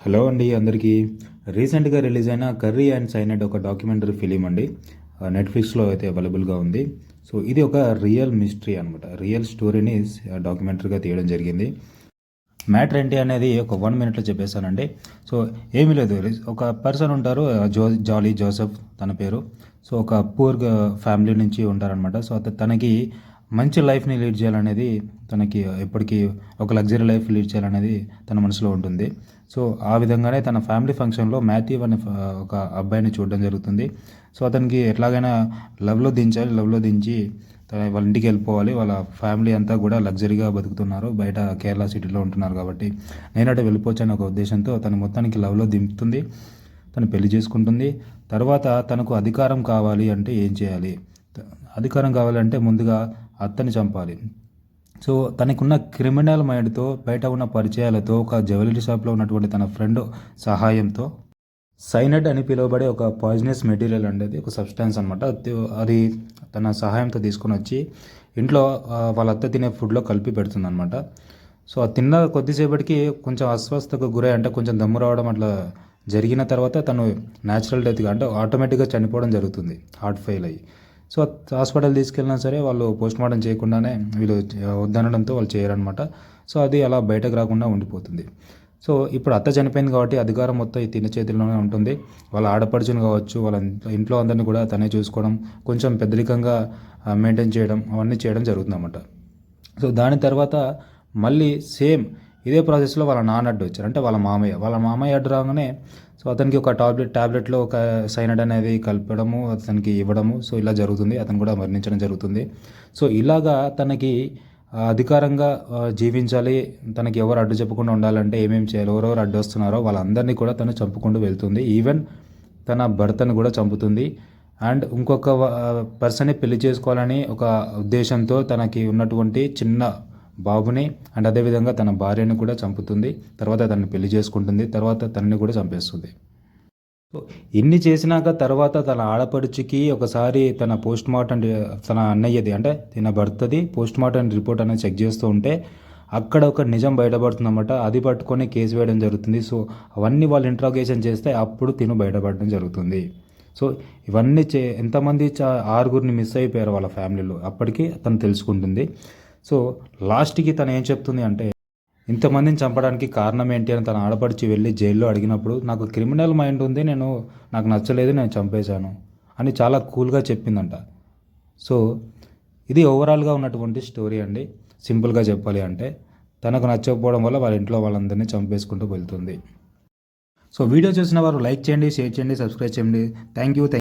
Hello అండి అందరికీ. రీసెంట్గా రిలీజ్ అయిన కర్రీ అండ్ సైనడ్ ఒక డాక్యుమెంటరీ ఫిలిం అండి. నెట్ఫ్లిక్స్లో అయితే అవైలబుల్గా ఉంది. సో ఇది ఒక రియల్ మిస్టరీ అనమాట. రియల్ స్టోరీని డాక్యుమెంటరీగా తీయడం జరిగింది. మ్యాటర్ ఏంటి అనేది ఒక 1 మినిట్లో చెప్పేశానండి. సో ఏమీ లేదు, ఒక పర్సన్ ఉంటారు, జాలీ జోసెఫ్ తన పేరు. సో ఒక పూర్ ఫ్యామిలీ నుంచి ఉంటారనమాట. సో తనకి మంచి లైఫ్ని లీడ్ చేయాలనేది, తనకి ఎప్పటికీ ఒక లగ్జరీ లైఫ్ లీడ్ చేయాలనేది తన మనసులో ఉంటుంది. సో ఆ విధంగానే తన ఫ్యామిలీ ఫంక్షన్లో మాథ్యూ అనే ఒక అబ్బాయిని చూడడం జరుగుతుంది. సో అతనికి ఎట్లాగైనా లవ్లో దించి వాళ్ళ ఇంటికి వెళ్ళిపోవాలి. వాళ్ళ ఫ్యామిలీ అంతా కూడా లగ్జరీగా బతుకుతున్నారు, బయట కేరళ సిటీలో ఉంటున్నారు కాబట్టి నేనంటే వెళ్ళిపోవచ్చు అనే ఒక ఉద్దేశంతో తను మొత్తానికి లవ్లో దింపుతుంది. తను పెళ్లి చేసుకుంటుంది. తర్వాత తనకు అధికారం కావాలి అంటే ఏం చేయాలి? అధికారం కావాలంటే ముందుగా అత్తని చంపాలి. సో తనకున్న క్రిమినల్ మైండ్తో, బయట ఉన్న పరిచయాలతో, ఒక జ్యువెలరీ షాప్లో ఉన్నటువంటి తన ఫ్రెండ్ సహాయంతో సైనడ్ అని పిలువబడే ఒక పాయిజనస్ మెటీరియల్ అండి, ఒక సబ్స్టాన్స్ అనమాట. అది తన సహాయంతో తీసుకొని వచ్చి ఇంట్లో వాళ్ళ అత్త తినే ఫుడ్లో కలిపి పెడుతుంది అనమాట. సో అది తిన్న కొద్దిసేపటికి కొంచెం అస్వస్థకు గురై, అంటే కొంచెం దమ్ము రావడం అట్లా జరిగిన తర్వాత తను న్యాచురల్ డెత్గా, అంటే ఆటోమేటిక్గా చనిపోవడం జరుగుతుంది, హార్ట్ ఫెయిల్ అయ్యి. సో హాస్పిటల్ తీసుకెళ్ళినా సరే వాళ్ళు పోస్ట్ మార్టం చేయకుండానే, వీళ్ళు వద్దనడంతో వాళ్ళు చేయరనమాట. సో అది అలా బయటకు రాకుండా ఉండిపోతుంది. సో ఇప్పుడు అత్త చనిపోయింది కాబట్టి అధికారం మొత్తం ఈ తిన చేతిలోనే ఉంటుంది. వాళ్ళ ఆడపడుచుని కావచ్చు, వాళ్ళ ఇంట్లో అందరినీ కూడా తనే చూసుకోవడం, కొంచెం పెద్దరికంగా మెయింటైన్ చేయడం, అవన్నీ చేయడం జరుగుతుందన్నమాట. సో దాని తర్వాత మళ్ళీ సేమ్ ఇదే ప్రాసెస్లో వాళ్ళ నాన్న అడ్డు వచ్చారు, అంటే వాళ్ళ మామయ్య అడ్డు రాగానే సో అతనికి ఒక ట్యాబ్లెట్లో ఒక సైనడ్ అనేది కలపడము, అతనికి ఇవ్వడము. సో ఇలా జరుగుతుంది, అతను కూడా మరణించడం జరుగుతుంది. సో ఇలాగా తనకి అధికారంగా జీవించాలి, తనకి ఎవరు అడ్డు చెప్పకుండా ఉండాలంటే ఏమేమి చేయాలి, ఎవరెవరు అడ్డు వస్తున్నారో వాళ్ళందరినీ కూడా తను చంపుకుంటూ వెళ్తుంది. ఈవెన్ తన భర్తను కూడా చంపుతుంది. అండ్ ఇంకొక పర్సన్ని పెళ్లి చేసుకోవాలని ఒక ఉద్దేశంతో తనకి ఉన్నటువంటి చిన్న బాబుని అండ్ అదేవిధంగా తన భార్యను కూడా చంపుతుంది. తర్వాత తనని పెళ్లి చేసుకుంటుంది. తర్వాత తనని కూడా చంపేస్తుంది. సో ఇన్ని చేసినాక తర్వాత తన ఆడపడుచుకి ఒకసారి తన పోస్ట్ మార్టం, తన అన్నయ్యది అంటే తన భర్తది పోస్ట్ మార్టం రిపోర్ట్ అనేది చెక్ చేస్తూ ఉంటే అక్కడ ఒక నిజం బయటపడుతుందన్నమాట. అది పట్టుకొని కేసు వేయడం జరుగుతుంది. సో అవన్నీ వాళ్ళు ఇంట్రాగేషన్ చేస్తే అప్పుడు తిను బయటపడడం జరుగుతుంది. సో ఇవన్నీ ఎంతమంది 6గురిని మిస్ అయిపోయారు వాళ్ళ ఫ్యామిలీలో, అప్పటికి తను తెలుసుకుంటుంది. సో లాస్ట్కి తను ఏం చెప్తుంది అంటే, ఇంతమందిని చంపడానికి కారణం ఏంటి అని తన ఆడపడిచి వెళ్ళి జైల్లో అడిగినప్పుడు, నాకు క్రిమినల్ మైండ్ ఉంది, నాకు నచ్చలేదు, నేను చంపేశాను అని చాలా కూల్గా చెప్పిందంట. సో ఇది ఓవరాల్గా ఉన్నటువంటి స్టోరీ అండి. సింపుల్గా చెప్పాలి అంటే తనకు నచ్చకపోవడం వల్ల వాళ్ళ ఇంట్లో వాళ్ళందరినీ చంపేసుకుంటూ వెళ్తుంది. సో వీడియో చూసిన వారు లైక్ చేయండి, షేర్ చేయండి, సబ్స్క్రైబ్ చేయండి. Thank you.